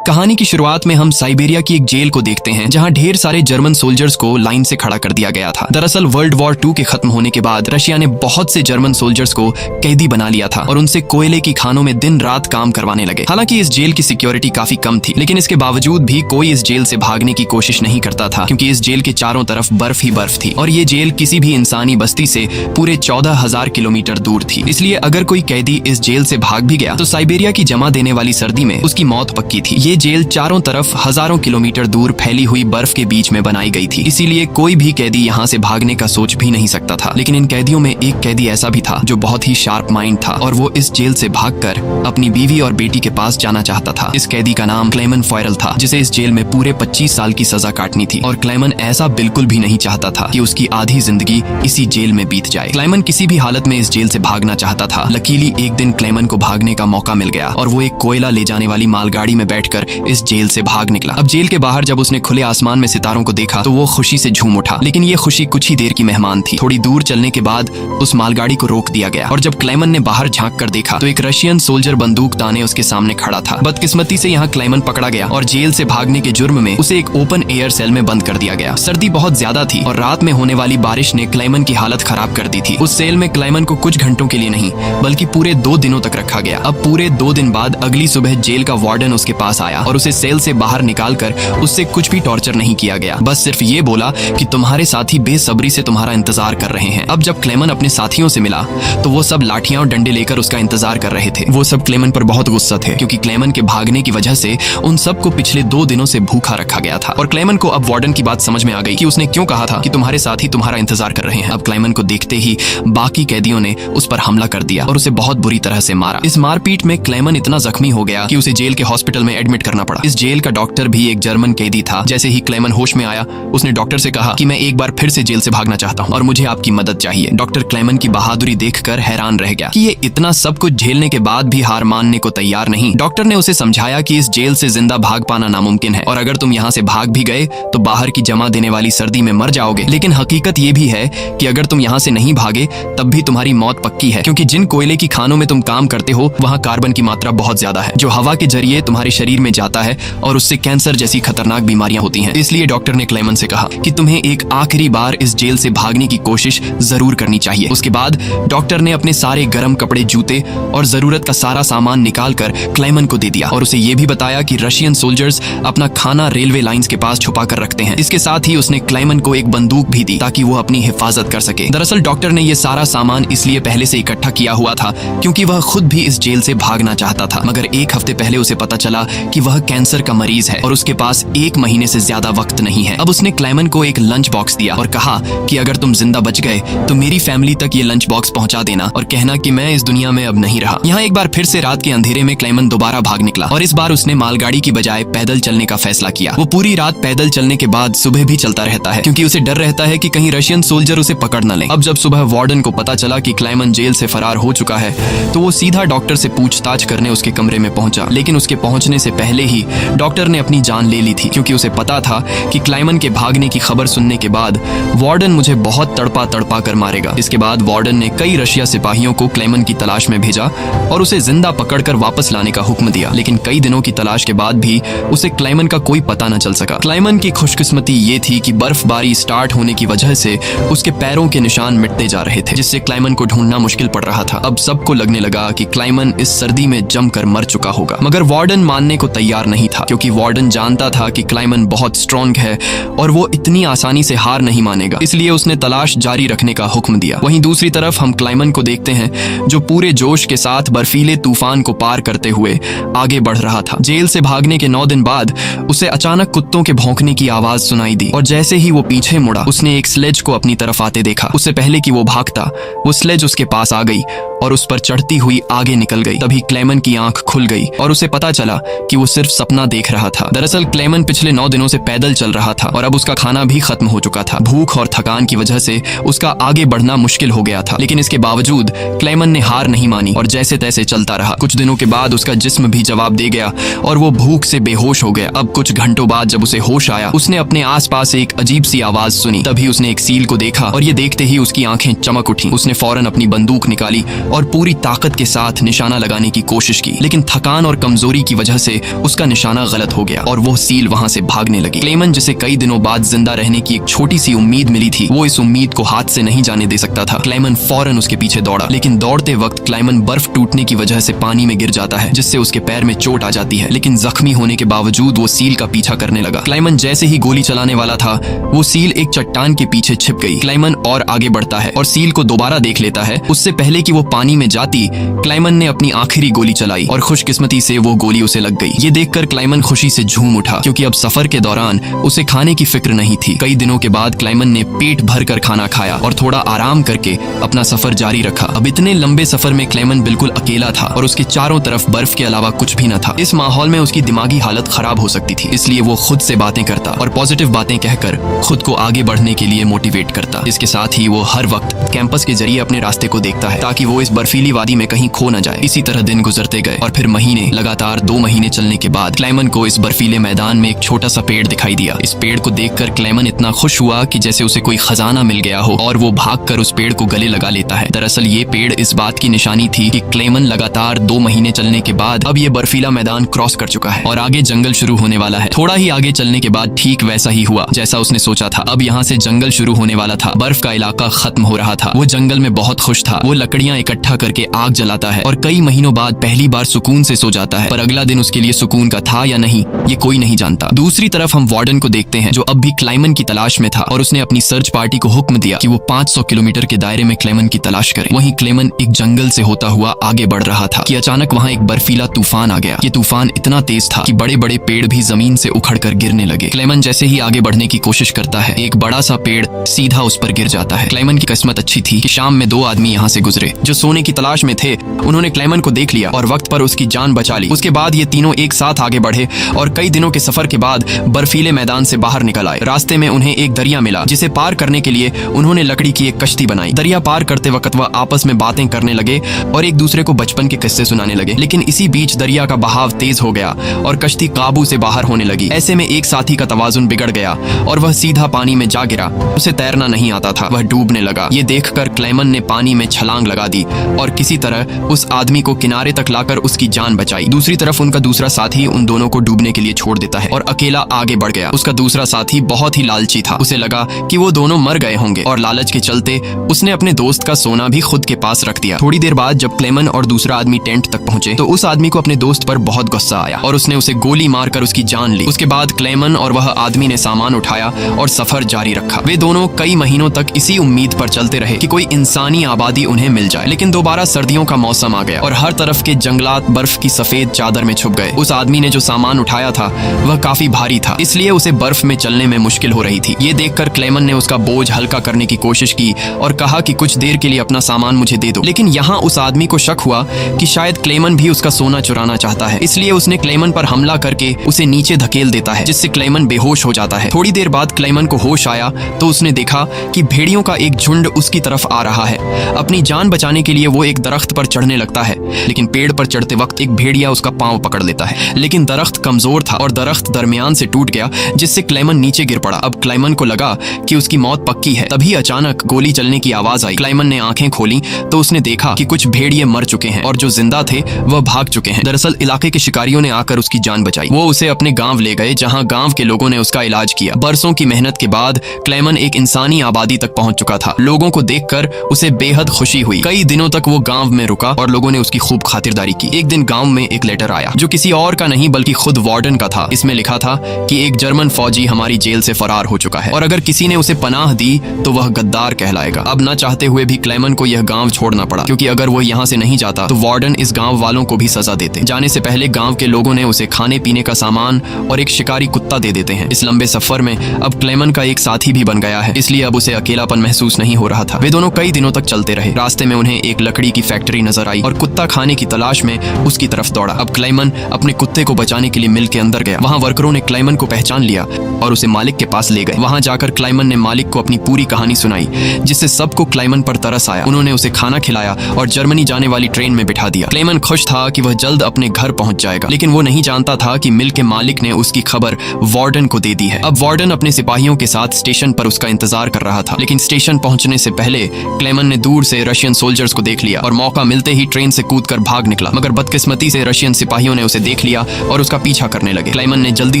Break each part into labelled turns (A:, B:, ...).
A: कहानी की शुरुआत में हम साइबेरिया की एक जेल को देखते हैं जहां ढेर सारे जर्मन सोल्जर्स को लाइन से खड़ा कर दिया गया था। दरअसल वर्ल्ड वॉर 2 के खत्म होने के बाद रशिया ने बहुत से जर्मन सोल्जर्स को कैदी बना लिया था और उनसे कोयले की खानों में दिन रात काम करवाने लगे। हालांकि इस जेल की सिक्योरिटी काफी कम थी, लेकिन इसके बावजूद भी कोई इस जेल से भागने की कोशिश नहीं करता था क्योंकि इस जेल के चारों तरफ बर्फ ही बर्फ थी और ये जेल किसी भी इंसानी बस्ती से पूरे 14,000 किलोमीटर दूर थी। इसलिए अगर कोई कैदी इस जेल से भाग भी गया तो साइबेरिया की जमा देने वाली सर्दी में उसकी मौत पक्की थी। ये जेल चारों तरफ हजारों किलोमीटर दूर फैली हुई बर्फ के बीच में बनाई गई थी, इसीलिए कोई भी कैदी यहाँ से भागने का सोच भी नहीं सकता था। लेकिन इन कैदियों में एक कैदी ऐसा भी था जो बहुत ही शार्प माइंड था और वो इस जेल से भागकर अपनी बीवी और बेटी के पास जाना चाहता था। इस कैदी का नाम क्लेमन फॉयरल था, जिसे इस जेल में पूरे 25 साल की सजा काटनी थी और क्लेमन ऐसा बिल्कुल भी नहीं चाहता था कि उसकी आधी जिंदगी इसी जेल में बीत जाए। क्लेमन किसी भी हालत में इस जेल से भागना चाहता था। लकीली एक दिन क्लेमन को भागने का मौका मिल गया और वो एक कोयला ले जाने वाली मालगाड़ी में बैठकर इस जेल से भाग निकला। अब जेल के बाहर जब उसने खुले आसमान में सितारों को देखा तो वो खुशी से झूम उठा, लेकिन ये खुशी कुछ ही देर की मेहमान थी। थोड़ी दूर चलने के बाद उस मालगाड़ी को रोक दिया गया और जब क्लेमन ने बाहर झांक कर देखा तो एक रशियन सोल्जर बंदूक ताने उसके सामने खड़ा था। बदकिस्मती से यहाँ क्लेमन पकड़ा गया और जेल से भागने के जुर्म में उसे एक ओपन एयर सेल में बंद कर दिया गया। सर्दी बहुत ज्यादा थी और रात में होने वाली बारिश ने क्लेमन की हालत खराब कर दी थी। उस सेल में क्लेमन को कुछ घंटों के लिए नहीं बल्कि पूरे 2 दिनों तक रखा गया। अब पूरे 2 दिन बाद अगली सुबह जेल का वार्डन उसके पास आया और उसे सेल से बाहर निकालकर उससे कुछ भी टॉर्चर नहीं किया गया, बस सिर्फ ये बोला कि तुम्हारे साथी बेसब्री से तुम्हारा इंतजार कर रहे हैं। अब जब क्लेमन अपने साथियों से मिला तो वो सब लाठियां और डंडे लेकर उसका इंतजार कर रहे थे। वो सब क्लेमन पर बहुत गुस्सा थे क्योंकि क्लेमन के भागने की वजह से उन सबको पिछले 2 दिनों से भूखा रखा गया था और क्लेमन को अब वार्डन की बात समझ में आ गई कि उसने क्यों कहा था कि तुम्हारे साथी तुम्हारा इंतजार कर रहे हैं। अब क्लेमन को देखते ही बाकी कैदियों ने उस पर हमला कर दिया और उसे बहुत बुरी तरह से मारा। इस मारपीट में क्लेमन इतना जख्मी हो गया कि उसे जेल के हॉस्पिटल में एडमिट करना पड़ा। इस जेल का डॉक्टर भी एक जर्मन कैदी था। जैसे ही क्लेमन होश में आया उसने डॉक्टर से कहा कि मैं एक बार फिर से जेल से भागना चाहता हूँ और मुझे आपकी मदद चाहिए। डॉक्टर क्लेमन की बहादुरी देखकर हैरान रह गया कि ये इतना सब कुछ झेलने के बाद भी हार मानने को तैयार नहीं। डॉक्टर ने उसे समझाया कि इस जेल से जिंदा भाग पाना नामुमकिन है और अगर तुम यहाँ से भाग भी गए तो बाहर की जमा देने वाली सर्दी में मर जाओगे। लेकिन हकीकत ये भी है कि अगर तुम यहाँ से नहीं भागे तब भी तुम्हारी मौत पक्की है, क्योंकि जिन कोयले की खानों में तुम काम करते हो वहाँ कार्बन की मात्रा बहुत ज्यादा है जो हवा के जरिए तुम्हारे शरीर में जाता है और उससे कैंसर जैसी खतरनाक बीमारियां होती हैं। इसलिए डॉक्टर ने क्लेमन से कहा कि तुम्हें एक आखिरी बार इस जेल से भागने की कोशिश जरूर करनी चाहिए। उसके बाद डॉक्टर ने अपने सारे गर्म कपड़े, जूते और जरूरत का सारा सामान निकाल कर क्लेमन को दे दिया और उसे ये भी बताया कि रशियन सोल्जर्स अपना खाना रेलवे लाइंस के पास छुपा कर रखते हैं। इसके साथ ही उसने क्लेमन को एक बंदूक भी दी ताकि वो अपनी हिफाजत कर सके। दरअसल डॉक्टर ने ये सारा सामान इसलिए पहले से इकट्ठा किया हुआ था क्योंकि वह खुद भी इस जेल से भागना चाहता था, मगर 1 हफ्ते पहले उसे पता चला कि वह कैंसर का मरीज है और उसके पास 1 महीने से ज्यादा वक्त नहीं है। अब उसने क्लेमन को एक लंच बॉक्स दिया और कहा कि अगर तुम जिंदा बच गए तो मेरी फैमिली तक ये लंच बॉक्स पहुंचा देना और कहना कि मैं इस दुनिया में अब नहीं रहा। यहाँ एक बार फिर से रात के अंधेरे में क्लेमन दोबारा भाग निकला और इस बार उसने मालगाड़ी की बजाय पैदल चलने का फैसला किया। वो पूरी रात पैदल चलने के बाद सुबह भी चलता रहता है क्योंकि उसे डर रहता है कि कहीं रशियन सोल्जर उसे पकड़ न ले। अब जब सुबह वार्डन को पता चला कि क्लेमन जेल से फरार हो चुका है तो वो सीधा डॉक्टर से पूछताछ करने उसके कमरे में पहुंचा, लेकिन उसके पहुंचने से पहले ही डॉक्टर ने अपनी जान ले ली थी क्योंकि उसे पता था कि क्लेमन के भागने की खबर सुनने के बाद वार्डन मुझे बहुत तड़पा कर मारेगा। इसके बाद वार्डन ने कई रशिया सिपाहियों को क्लेमन की तलाश में भेजा और उसे जिंदा पकड़कर वापस लाने का हुक्म दिया, लेकिन कई दिनों की तलाश के बाद भी उसे क्लेमन का कोई पता न चल सका। क्लेमन की खुशकिस्मती ये थी कि बर्फबारी स्टार्ट होने की वजह से उसके पैरों के निशान मिटते जा रहे थे, जिससे क्लेमन को ढूंढना मुश्किल पड़ रहा था। अब सबको लगने लगा कि क्लेमन इस सर्दी में जमकर मर चुका होगा, मगर वार्डन मानने को तैयार नहीं था क्योंकि वार्डन जानता था कि क्लेमन बहुत स्ट्रॉन्ग है और वो इतनी आसानी से हार नहीं मानेगा, इसलिए उसने तलाश जारी रखने का हुक्म दिया। वहीं दूसरी तरफ हम क्लेमन को देखते हैं जो पूरे जोश के साथ बर्फीले तूफान को पार करते हुए आगे बढ़ रहा था। जेल से भागने के 9 दिन बाद उसे अचानक कुत्तों के भौंकने की आवाज सुनाई दी और जैसे ही वो पीछे मुड़ा उसने एक स्लेज को अपनी तरफ आते देखा। उससे पहले कि वो भागता वो स्लेज उसके पास आ गई और उस पर चढ़ती हुई आगे निकल गई। तभी क्लेमन की आंख खुल गई और उसे पता चला कि वो सिर्फ सपना देख रहा था। दरअसल क्लेमन पिछले 9 दिनों से पैदल चल रहा था और अब उसका खाना भी खत्म हो चुका था। भूख और थकान की वजह से उसका आगे बढ़ना मुश्किल हो गया था, लेकिन इसके बावजूद क्लेमन ने हार नहीं मानी और जैसे तैसे चलता रहा। कुछ दिनों के बाद उसका जिस्म भी जवाब दे गया और वो भूख से बेहोश हो गया। अब कुछ घंटों बाद जब उसे होश आया उसने अपने आसपास एक अजीब सी आवाज सुनी। तभी उसने एक सील को देखा और ये देखते ही उसकी आंखें चमक उठी। उसने फौरन अपनी बंदूक निकाली और पूरी ताकत के साथ निशाना लगाने की कोशिश की, लेकिन थकान और कमजोरी की वजह से उसका निशाना गलत हो गया और वो सील वहाँ से भागने लगी। क्लेमन, जिसे कई दिनों बाद जिंदा रहने की एक छोटी सी उम्मीद मिली थी, वो इस उम्मीद को हाथ से नहीं जाने दे सकता था। क्लेमन फौरन उसके पीछे दौड़ा, लेकिन दौड़ते वक्त क्लेमन बर्फ टूटने की वजह से पानी में गिर जाता है, जिससे उसके पैर में चोट आ जाती है। लेकिन जख्मी होने के बावजूद वो सील का पीछा करने लगा। क्लेमन जैसे ही गोली चलाने वाला था, वो सील एक चट्टान के पीछे छिप गई। क्लेमन और आगे बढ़ता है और सील को दोबारा देख लेता है। उससे पहले कि वो पानी में जाती, क्लेमन ने अपनी आखिरी गोली चलाई और खुशकिस्मती से वो गोली उसे लग गई। ये देखकर क्लेमन खुशी से झूम उठा, क्योंकि अब सफर के दौरान उसे खाने की फिक्र नहीं थी। कई दिनों के बाद क्लेमन ने पेट भर कर खाना खाया और थोड़ा आराम करके अपना सफर जारी रखा। अब इतने लंबे सफर में क्लेमन बिल्कुल अकेला था और उसके चारों तरफ बर्फ के अलावा कुछ भी न था। इस माहौल में उसकी दिमागी हालत खराब हो सकती थी, इसलिए वो खुद से बातें करता और पॉजिटिव बातें कहकर खुद को आगे बढ़ने के लिए मोटिवेट करता। इसके साथ ही वो हर वक्त कैंपस के जरिए अपने रास्ते को देखता है, ताकि वो इस बर्फीली वादी में कहीं खो न जाए। इसी तरह दिन गुजरते गए और फिर महीने, लगातार 2 महीने चलने के बाद क्लेमन को इस बर्फीले मैदान में एक छोटा सा पेड़ दिखाई दिया। इस पेड़ को देखकर क्लेमन इतना खुश हुआ कि जैसे उसे कोई खजाना मिल गया हो, और वो भागकर उस पेड़ को गले लगा लेता है। दरअसल ये पेड़ इस बात की निशानी थी कि क्लेमन लगातार 2 महीने चलने के बाद अब ये बर्फीला मैदान क्रॉस कर चुका है और आगे जंगल शुरू होने वाला है। थोड़ा ही आगे चलने के बाद ठीक वैसा ही हुआ जैसा उसने सोचा था। अब यहाँ से जंगल शुरू होने वाला था। बर्फ का इलाका खत्म हो रहा था। वो जंगल में बहुत खुश था। वो लकड़ियां इकट्ठा करके आग जलाता है और कई महीनों बाद पहली बार सुकून से सो जाता है। पर अगला दिन उसके लिए सुकून का था या नहीं, ये कोई नहीं जानता। दूसरी तरफ हम वार्डन को देखते हैं, जो अब भी क्लेमन की तलाश में था और उसने अपनी सर्च पार्टी को हुक्म दिया कि वो 500 किलोमीटर के दायरे में क्लेमन की तलाश करे। वहीं क्लेमन एक जंगल से होता हुआ आगे बढ़ रहा था कि अचानक वहाँ एक बर्फीला तूफान आ गया। ये तूफान इतना तेज था कि बड़े बड़े पेड़ भी जमीन से उखड़कर गिरने लगे। क्लेमन जैसे ही आगे बढ़ने की कोशिश करता है, एक बड़ा सा पेड़ सीधा उस पर गिर जाता है। क्लेमन की किस्मत अच्छी थी कि शाम में 2 आदमी यहाँ से गुजरे जो सोने की तलाश में थे। उन्होंने क्लेमन को देख लिया और वक्त पर उसकी जान बचा ली। उसके बाद ये तीनों एक साथ आगे बढ़े और कई दिनों के सफर के बाद बर्फीले मैदान से बाहर निकल आए। रास्ते में उन्हें एक दरिया मिला, जिसे पार करने के लिए उन्होंने लकड़ी की एक कश्ती बनाई। दरिया पार करते वक्त वह आपस में बातें करने लगे और एक दूसरे को बचपन के किस्से सुनाने लगे। लेकिन इसी बीच दरिया का बहाव तेज हो गया और कश्ती काबू से बाहर होने लगी। ऐसे में एक साथी का तवाजुन बिगड़ गया और वह सीधा पानी में जा गिरा। उसे तैरना नहीं आता था, वह डूबने लगा। ये देखकर क्लेमन ने पानी में छलांग लगा दी और किसी तरह उस आदमी को किनारे तक लाकर उसकी जान बचाई। दूसरी तरफ उनका दूसरा साथी उन दोनों को डूबने के लिए छोड़ देता है और अकेला आगे बढ़ गया। उसका दूसरा साथी बहुत ही लालची था। उसे लगा कि वो दोनों मर गए होंगे और लालच के चलते उसने अपने दोस्त का सोना भी खुद के पास रख दिया। थोड़ी देर बाद जब क्लेमन और दूसरा आदमी टेंट तक पहुंचे तो उस आदमी को अपने दोस्त पर बहुत गुस्सा आया और उसने उसे गोली मारकर उसकी जान ली। उसके बाद क्लेमन और वह आदमी ने सामान उठाया और सफर जारी रखा। वे दोनों कई महीनों तक इसी उम्मीद पर चलते रहे कि कोई इंसानी आबादी उन्हें मिल जाए। लेकिन दोबारा सर्दियों का मौसम आ गया और हर तरफ के जंगलात बर्फ की सफेद चादर में छुप गए। उस आदमी ने जो सामान उठाया था वह काफी भारी था, इसलिए उसे बर्फ में चलने में मुश्किल हो रही थी। ये देखकर क्लेमन ने उसका बोझ हल्का करने की कोशिश की और कहा कि कुछ देर के लिए अपना सामान मुझे दे दो। लेकिन यहाँ उस आदमी को शक हुआ कि शायद क्लेमन भी उसका सोना चुराना चाहता है, इसलिए उसने क्लेमन पर हमला करके उसे नीचे धकेल देता है, जिससे क्लेमन बेहोश हो जाता है। थोड़ी देर बाद क्लेमन को होश आया तो उसने देखा कि भेड़ियों का एक झुंड उसकी तरफ आ रहा है। अपनी जान बचाने के लिए वो एक दरख्त पर चढ़ने लगता है, लेकिन पेड़ पर चढ़ते वक्त एक भेड़िया उसका पांव पकड़ लेता है। लेकिन दरख्त कमजोर था और दरख्त दरमियान से टूट गया, जिससे क्लेमन नीचे गिर पड़ा। अब क्लेमन को लगा कि उसकी मौत पक्की है। तभी अचानक गोली चलने की आवाज आई। क्लेमन ने आंखें खोली तो उसने देखा कि कुछ भेड़िए मर चुके हैं और जो जिंदा थे वह भाग चुके हैं। दरअसल इलाके के शिकारियों ने आकर उसकी जान बचाई। वो उसे अपने गांव ले गए, जहां गांव के लोगों ने उसका इलाज किया। बरसों की मेहनत के बाद क्लेमन एक इंसानी आबादी तक पहुंच चुका था। लोगों को देखकर उसे बेहद खुशी हुई। कई दिनों तक वो गांव में रुका और लोगों ने उसकी खूब खातिरदारी की। एक दिन गांव में एक लेटर आया जो किसी और का नहीं बल्कि खुद वार्डन का था। इसमें लिखा था कि एक जर्मन फौजी हमारी जेल से फरार हो चुका है और अगर किसी ने उसे पनाह दी तो वह गद्दार कहलाएगा। अब न चाहते हुए भी क्लेमन को यह गांव छोड़ना पड़ा, क्योंकि अगर वो यहाँ से नहीं जाता तो वार्डन इस गांव वालों को भी सजा देते। जाने से पहले गांव के लोगों ने उसे खाने पीने का सामान और एक शिकारी कुत्ता दे देते हैं। इस लंबे सफर में अब क्लेमन का एक साथी भी बन गया है, इसलिए अब उसे अकेलापन महसूस नहीं हो रहा था। वे दोनों कई दिनों तक चलते रहे। रास्ते में उन्हें एक लकड़ी की फैक्ट्री नजर आई और कुत्ता खाने की तलाश में उसकी तरफ दौड़ा। अब क्लेमन अपने कुत्ते को बचाने के लिए मिल के अंदर गया। वहाँ वर्करों ने क्लेमन को पहचान लिया और उसे मालिक के पास ले गए। वहाँ जाकर क्लेमन ने मालिक को अपनी पूरी कहानी सुनाई, जिससे सबको क्लेमन पर तरस आया। उन्होंने उसे खाना खिलाया और जर्मनी जाने वाली ट्रेन में बिठा दिया। क्लेमन खुश था कि वह जल्द अपने घर पहुंच जाएगा, लेकिन वो नहीं जानता था कि मिल के मालिक ने उसकी खबर वार्डन को दे दी है। अब वार्डन अपने सिपाहियों के साथ स्टेशन पर उसका इंतजार कर रहा था, लेकिन स्टेशन पहुंचने से पहले क्लेमन ने दूर से रशियन सोल्जर्स को देख लिया और मौका मिलते ही ट्रेन से कूदकर भाग निकला। मगर बदकिस्मती से रशियन सिपाहियों ने उसे देख देख लिया और उसका पीछा करने लगे। क्लाइमन ने जल्दी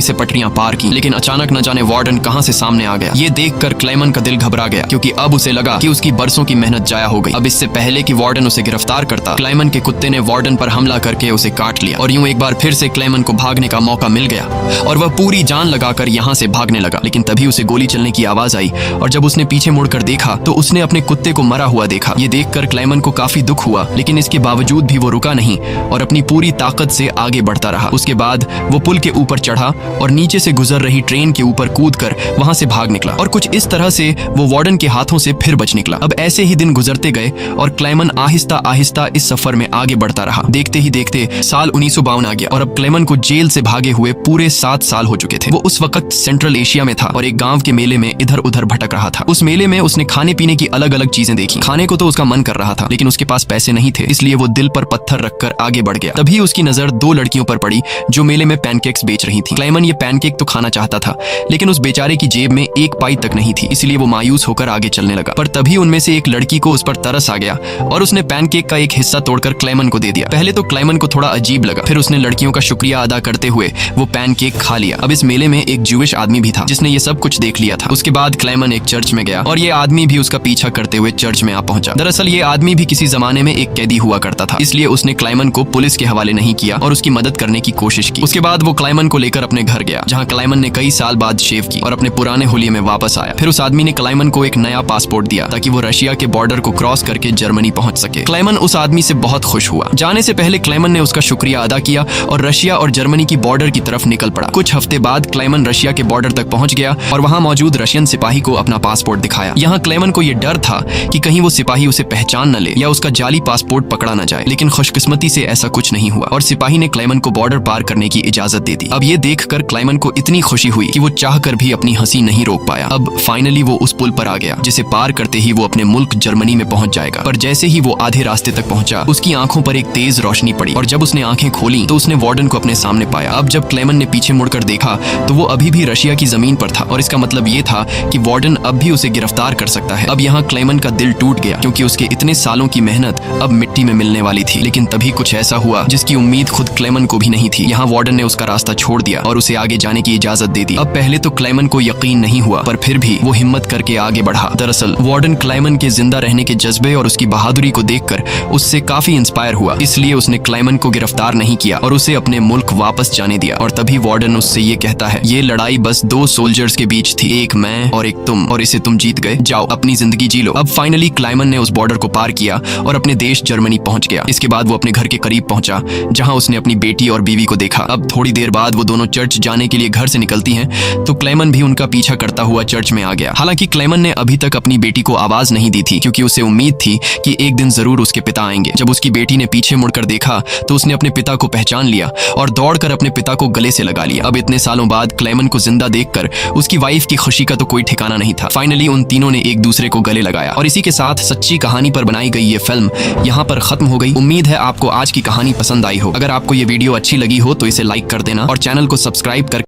A: से पटरियां पार की, लेकिन अचानक न जाने वार्डन कहां से सामने आ गया। ये देखकर क्लाइमन का दिल घबरा गया, क्योंकि अब उसे लगा कि उसकी बरसों की मेहनत जाया हो गई। अब इससे पहले कि वार्डन उसे गिरफ्तार करता, क्लाइमन के कुत्ते ने वार्डन पर हमला करके उसे काट लिया और यूं एक बार फिर से क्लाइमन को भागने का मौका मिल गया और वह पूरी जान लगाकर यहाँ से भागने लगा। लेकिन तभी उसे गोली चलने की आवाज आई और जब उसने पीछे मुड़कर देखा तो उसने अपने कुत्ते को मरा हुआ देखा। ये देखकर क्लाइमन को काफी दुख हुआ, लेकिन इसके बावजूद भी वो रुका नहीं और अपनी पूरी ताकत से आगे बढ़ता रहा। उसके बाद वो पुल के ऊपर चढ़ा और नीचे से गुजर रही ट्रेन के ऊपर कूदकर वहां से भाग निकला और कुछ इस तरह से वो वार्डन के हाथों से फिर बच निकला। अब ऐसे ही दिन गुजरते गए और क्लाइमन आहिस्ता आहिस्ता इस सफर में आगे बढ़ता रहा। देखते ही देखते साल 1952 आ गया और अब क्लाइमन को जेल से भागे हुए पूरे 7 साल हो चुके थे। वो उस वक्त सेंट्रल एशिया में था और एक गांव के मेले में इधर उधर भटक रहा था। उस मेले में उसने खाने पीने की अलग अलग चीजें देखी। खाने को तो उसका मन कर रहा था, लेकिन उसके पास पैसे नहीं थे, इसलिए वो दिल पर पत्थर रखकर आगे बढ़ गया। तभी उसकी नजर 2 लड़कियों पर पड़ी जो मेले में पैनकेक्स बेच रही थी। क्लाइमन ये पैनकेक तो खाना चाहता था, लेकिन उस बेचारे की जेब में 1 पाई तक नहीं थी, इसलिए वो मायूस होकर आगे चलने लगा। पर तभी उनमें से एक लड़की को उस पर तरस आ गया और उसने पैनकेक का एक हिस्सा तोड़कर क्लाइमन को दे दिया। पहले तो क्लाइमन को थोड़ा अजीब लगा, फिर उसने लड़कियों का शुक्रिया अदा करते हुए वो पैनकेक खा लिया। अब इस मेले में एक ज्यूइश आदमी भी था जिसने ये सब कुछ देख लिया था। उसके बाद क्लाइमन एक चर्च में गया और ये आदमी भी उसका पीछा करते हुए चर्च में आ पहुंचा। दरअसल ये आदमी भी किसी जमाने में एक कैदी हुआ करता था, इसलिए उसने क्लाइमन को पुलिस के हवाले नहीं किया और उसकी मदद करने की कोशिश की। उसके बाद वो क्लाइमन को लेकर अपने घर गया, जहाँ क्लाइमन ने कई साल बाद शेव की और अपने पुराने हुलिये में वापस आया। फिर उस आदमी ने क्लाइमन को एक नया पासपोर्ट दिया ताकि वो रशिया के बॉर्डर को क्रॉस करके जर्मनी पहुंच सके। क्लाइमन उस आदमी से बहुत खुश हुआ। जाने से पहले क्लाइमन ने उसका शुक्रिया अदा किया और रशिया और जर्मनी की बॉर्डर की तरफ निकल पड़ा। कुछ हफ्ते बाद क्लाइमन रशिया के बॉर्डर तक पहुंच गया और वहां मौजूद रशियन सिपाही को अपना पासपोर्ट दिखाया। यहाँ क्लाइमन को यह डर था कि कहीं वो सिपाही उसे पहचान न ले या उसका जाली पासपोर्ट पकड़ा न जाए, लेकिन खुशकिस्मती से ऐसा कुछ नहीं हुआ और सिपाही ने क्लाइमन को बॉर्डर पार करने की इजाजत दे दी। अब ये देखकर क्लाइमन को इतनी खुशी हुई कि वो चाहकर भी अपनी हंसी नहीं रोक पाया। अब फाइनली वो उस पुल पर आ गया जिसे पार करते ही वो अपने मुल्क जर्मनी में पहुंच जाएगा। पर जैसे ही वो आधे रास्ते तक पहुंचा, उसकी आंखों पर एक तेज रोशनी पड़ी और जब उसने आंखें खोली तो उसने वार्डन को अपने सामने पाया। अब जब क्लाइमन ने पीछे मुड़कर देखा तो वो अभी भी रशिया की जमीन पर था और इसका मतलब ये था कि वार्डन अब भी उसे गिरफ्तार कर सकता है। अब यहाँ क्लाइमन का दिल टूट गया, क्योंकि उसके इतने सालों की मेहनत अब मिट्टी में मिलने वाली थी। लेकिन तभी कुछ ऐसा हुआ जिसकी उम्मीद खुद क्लाइमन को भी नहीं थी। यहाँ वार्डन ने उसका रास्ता छोड़ दिया और उसे आगे जाने की इजाजत दे दी। अब पहले तो क्लाइमन को यकीन नहीं हुआ, पर फिर भी वो हिम्मत करके आगे बढ़ा। दरअसल वार्डन क्लाइमन के जिंदा रहने के जज्बे और उसकी बहादुरी को देखकर उससे काफी इंस्पायर हुआ, इसलिए उसने क्लाइमन को गिरफ्तार नहीं किया और उसे अपने मुल्क वापस जाने दिया। और तभी वार्डन उससे ये कहता है, ये लड़ाई बस 2 सोल्जर्स के बीच थी, एक मैं और एक तुम, और इसे तुम जीत गए। जाओ अपनी जिंदगी जी लो। अब फाइनली क्लाइमन ने उस बॉर्डर को पार किया और अपने देश जर्मनी पहुंच गया। इसके बाद वो अपने घर के करीब पहुंचा, जहां उसने अपनी बेटी और बीवी को देखा। अब थोड़ी देर बाद वो दोनों चर्च जाने के लिए घर से निकलती हैं, तो क्लाइमन भी उनका पीछा करता हुआ चर्च में आ गया। हालांकि क्लाइमन ने अभी तक अपनी बेटी को आवाज नहीं दी थी, क्योंकि उसे उम्मीद थी कि एक दिन जरूर उसके पिता आएंगे। जब उसकी बेटी ने पीछे मुड़कर देखा तो उसने अपने पिता को पहचान लिया और दौड़कर अपने पिता को गले से लगा लिया। अब इतने सालों बाद क्लाइमन को जिंदा देखकर उसकी वाइफ की खुशी का तो कोई ठिकाना नहीं था। फाइनली उन तीनों ने एक दूसरे को गले लगाया और इसी के साथ सच्ची कहानी पर बनाई गई ये फिल्म यहाँ पर खत्म हो गई। उम्मीद है आपको आज की कहानी पसंद आई हो। अगर आपको ये वीडियो अच्छी लगी हो तो इसे लाइक कर देना और चैनल को सब्सक्राइब कर